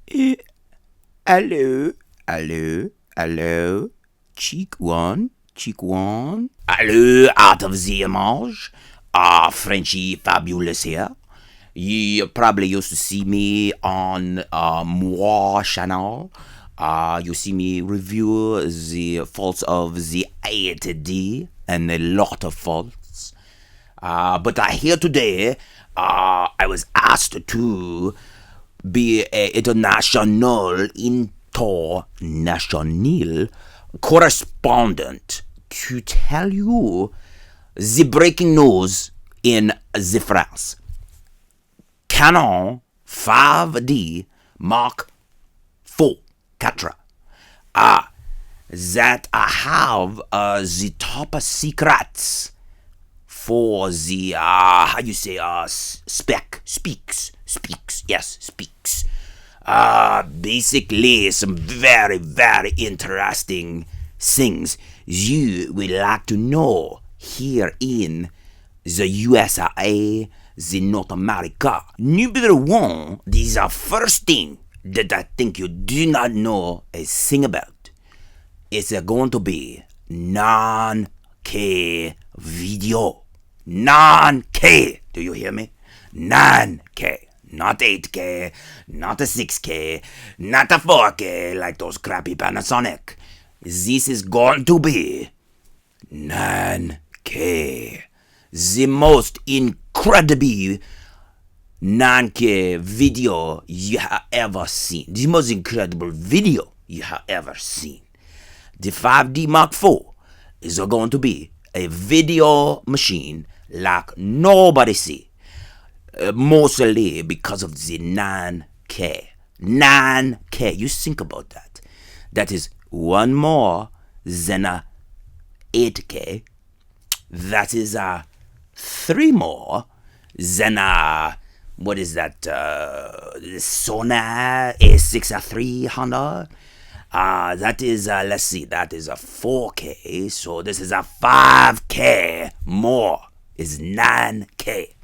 Eh, Hello, hello, hello. Cheek one, cheek one. Hello, out of the image. Frenchie Fabulous here. You probably used to see me on Moi channel. You see me review the faults of the 8D and a lot of faults. But here today, I was asked to be a international correspondent to tell you the breaking news in the France. Canon 5D Mark IV, that I have the top secrets for the speaks. Basically some very, very interesting things you will like to know here in the USA, the North America. Number one, this is the first thing that I think you do not know a thing about. It's going to be non-K video. Non-K, do you hear me? Non-K. Not 8K, not a 6K, not a 4K like those crappy Panasonic. This is going to be non-K. The most incredible non-K video you have ever seen. The most incredible video you have ever seen. The 5D Mark IV is going to be a video machine like nobody see. Mostly because of the 9K. 9K, you think about that. That is one more than a 8K. That is three more than what is that? Sony A6 III. That is, let's see, that is a 4K. So this is a 5K more. Is 9K.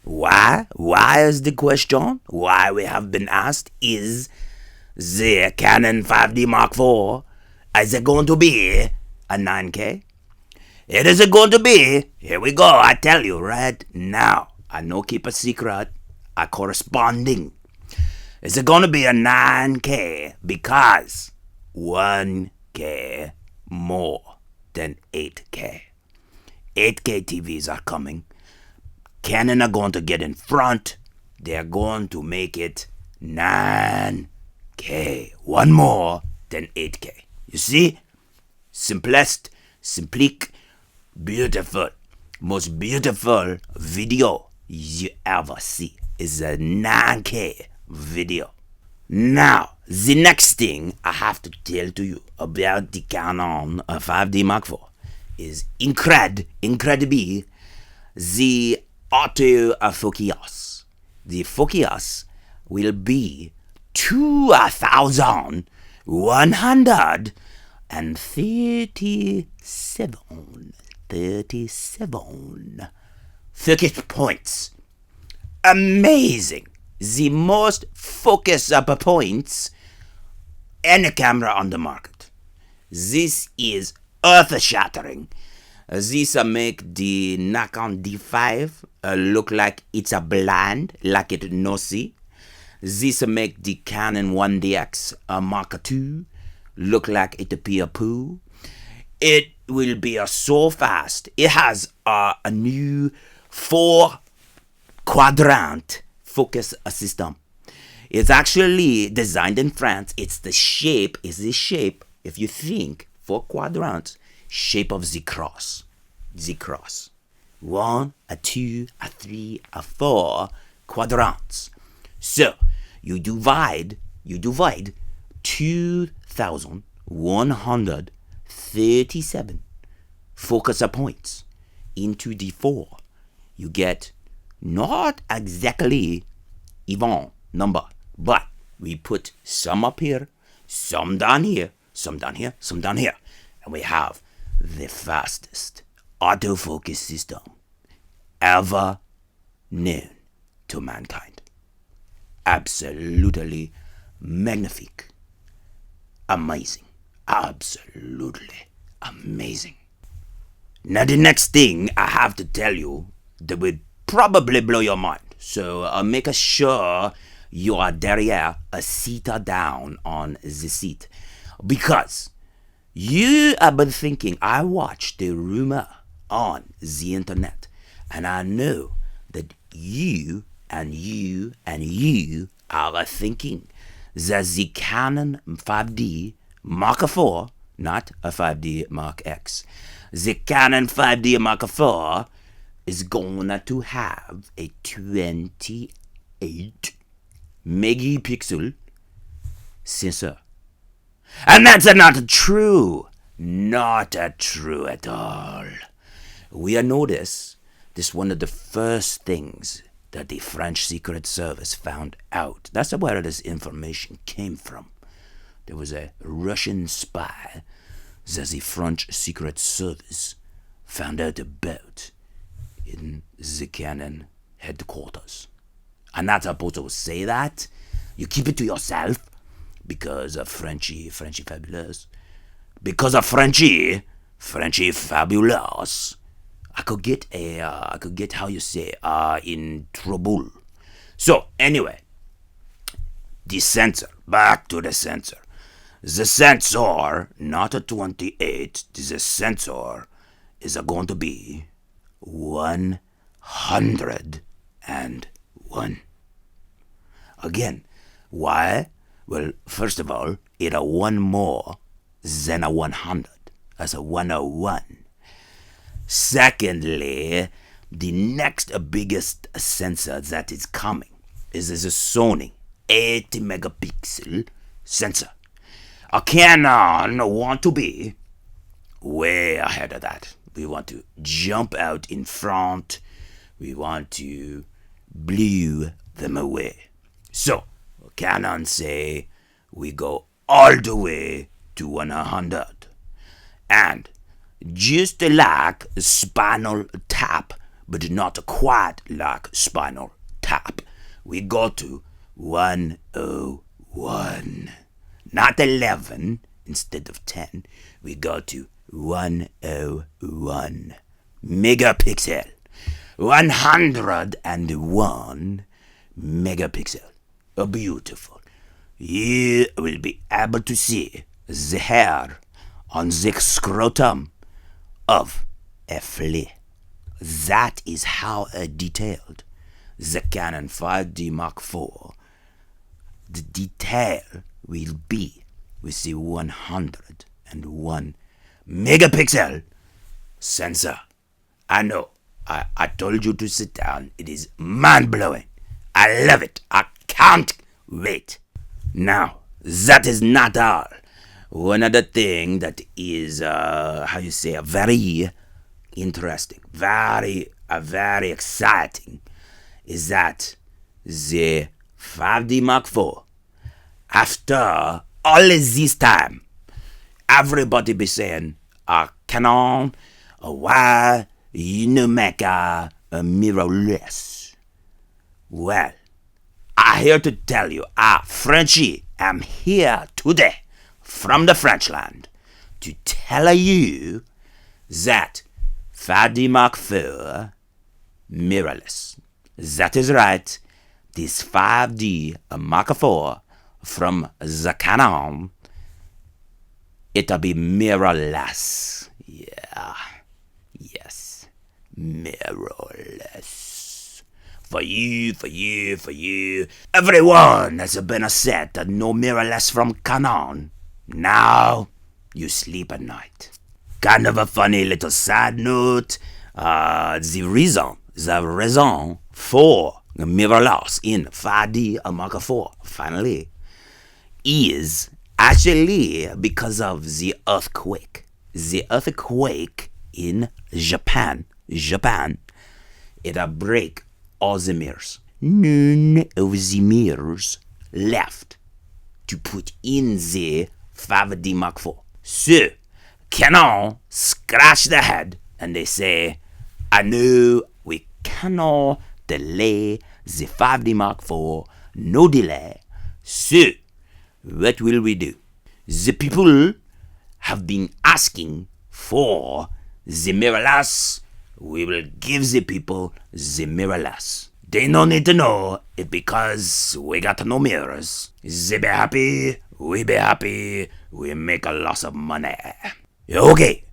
Why? Why is the question? Why we have been asked is the Canon 5D Mark IV, is it going to be a 9K? It is going to be. Here we go. I tell you right now. I no keep a secret. I corresponding. Is it going to be a 9K? Because 1K more than 8K. 8K TVs are coming. Canon are going to get in front. They're going to make it 9K. One more than 8K. You see? Simplest, simplique, beautiful. Most beautiful video you ever see is a 9K video. Now, the next thing I have to tell to you about the Canon 5D Mark IV is incredible. The Autofocus. The focus will be 2,137 focus points. Amazing. The most focus up points any camera on the market. This is earth-shattering. This make the Nikon D5 look like it's a blind, like it no see. This make the Canon 1DX Mark II look like it appear poo. It will be so fast. It has a new 4-quadrant focus system. It's actually designed in France. It's the shape, if you think, 4 quadrants, shape of the cross. 1, a 2, a 3, a 4 quadrants. So you divide 2,137 focus points into the 4. You get not exactly even number, but we put some up here, some down here, some down here, some down here, and we have the fastest autofocus system ever known to mankind. Absolutely magnifique, amazing, absolutely amazing. Now the next thing I have to tell you that will probably blow your mind. So make sure you are derrière a seat down on the seat. Because you have been thinking, I watched the rumor on the internet, and I know that you and you and you are thinking that the Canon 5D Mark IV, not a 5D Mark X, the Canon 5D Mark IV is going to have a 28 megapixel sensor. And that's not true. Not true at all. We noticed this one of the first things that the French Secret Service found out. That's where this information came from. There was a Russian spy that the French Secret Service found out about in the Canon headquarters. I'm not supposed to say that. You keep it to yourself because of Frenchy fabulous. Because of Frenchy fabulous. I could get how you say in trouble. So anyway, the sensor. Back to the sensor. The sensor, not a 28. The sensor is going to be 101. Again, why? Well, first of all, it's one more than a 100. That's a 101. Secondly, the next biggest sensor that is coming is a Sony 80 megapixel sensor. A Canon want to be way ahead of that. We want to jump out in front. We want to blow them away. So, Canon say we go all the way to 100. And just like Spinal Tap, but not quite like Spinal Tap, we go to 101. Not 11 instead of 10. We go to 101 megapixel. 101 megapixel. Beautiful. You will be able to see the hair on the scrotum of a flea. That is how detailed the Canon 5D Mark IV. The detail will be with the 101 megapixel sensor. I know. I told you to sit down. It is mind-blowing. I love it. I can't wait. Now, that is not all. One other thing that is, very interesting, very exciting, is that the 5D Mark IV, after all this time, everybody be saying, Canon, why you make a mirrorless? Well, I'm here to tell you, Frenchy, I'm here today from the French land to tell you that 5D Mark IV mirrorless. That is right. This 5D Mark IV from the Canon, it'll be mirrorless. Yeah. Yes. Mirrorless. For you. Everyone has been said that no mirrorless from Canon. Now you sleep at night. Kind of a funny little side note. The reason for mirrorless in 5D Mark IV finally is actually because of the earthquake. The earthquake in Japan, it'll break all the mirrors. None of the mirrors left to put in the 5D Mark IV. So, Canon scratch their head and they say, I know we cannot delay the 5D Mark IV, no delay. So, what will we do? The people have been asking for the mirrorless. We will give the people the mirrorless. They don't need to know it because we got no mirrors. They be happy, we be happy, we make a lot of money. Okay,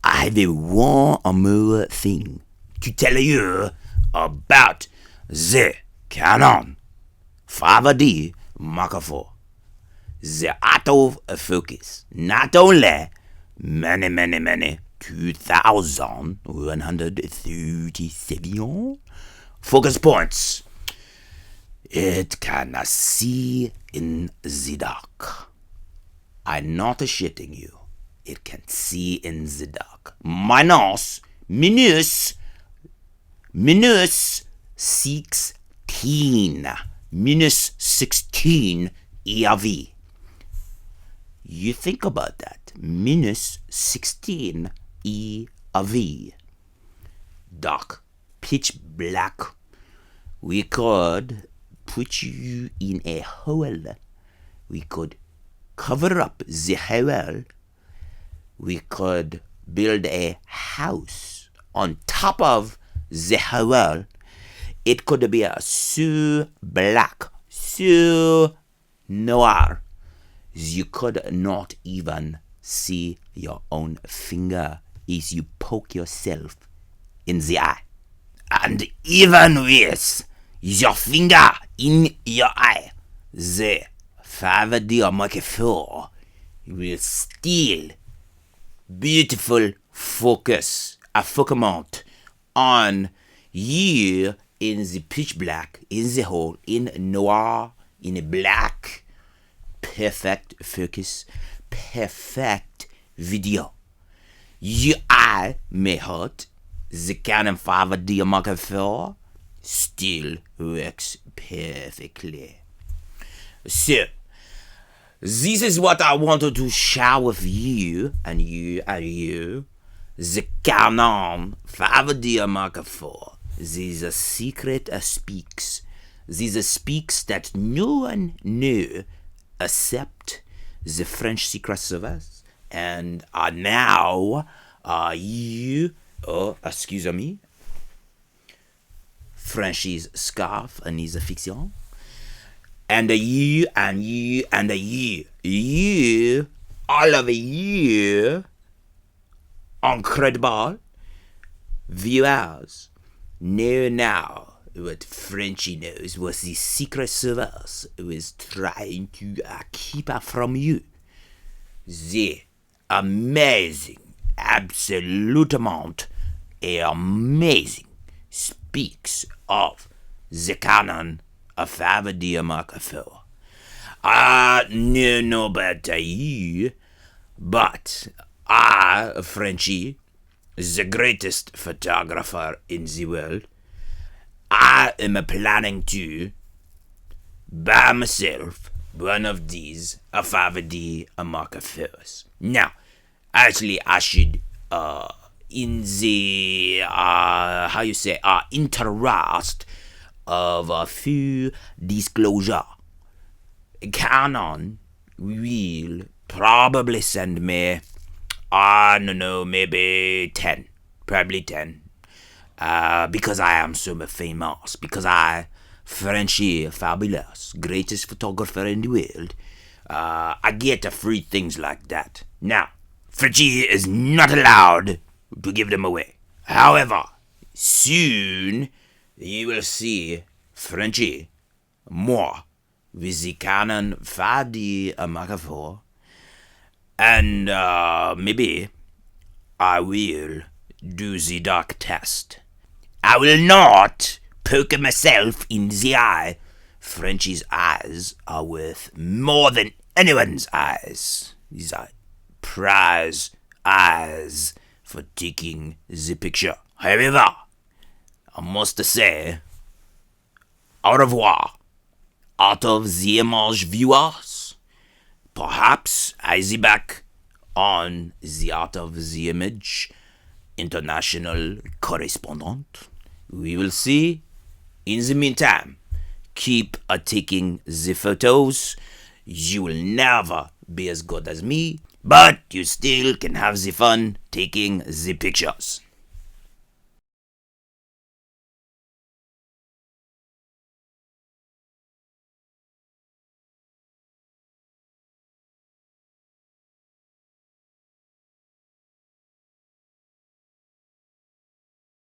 I have one more thing to tell you about the Canon 5D Mark IV. The autofocus. Not only many 2,137 focus points, it can see in the dark. I'm not shitting you. It can see in the dark. Minus 16 ERV. You think about that. Minus 16 ERV. Dark, pitch black. We could put you in a hole. We could cover up the hole. We could build a house on top of the hole. It could be so black, so noir. You could not even see your own finger as you poke yourself in the eye. And even with your finger in your eye, the 5D Mark IV will still beautiful focus, a focus on you in the pitch black, in the hole, in noir, in black. Perfect focus, perfect video. Your eye may hurt. The Canon 5D Mark IV still works perfectly. So, this is what I wanted to share with you and you. The Canon 5D Mark IV. These are secret speaks. These are speaks that no one knew except the French Secret Service. And now excuse me, Frenchie's scarf and his fiction. And you, all of you, incredible viewers, know now what Frenchie knows, what the Secret Service was trying to keep from you. The amazing, absolute amount, amazing speaks of the Canon of 5D Mark IV. No about you, but Frenchie, the greatest photographer in the world, I am planning to buy myself one of these 5D Mark IVs. Now, actually, I should in the interest of a few disclosure, Canon will probably send me, I don't know, maybe 10, probably 10, because I am so famous, because I, Frenchie, fabulous, greatest photographer in the world, I get free things like that. Now, Frenchie is not allowed to give them away. However, soon you will see Frenchie more with the Canon 5D Mark IV, and maybe I will do the dark test. I will not poke myself in the eye. Frenchie's eyes are worth more than anyone's eyes. These are prize eyes for taking the picture. However, I must say, au revoir, out of the image viewers. Perhaps I see back on the Art of the Image international correspondent. We will see. In the meantime, keep taking the photos. you will never be as good as me, but you still can have the fun taking the pictures.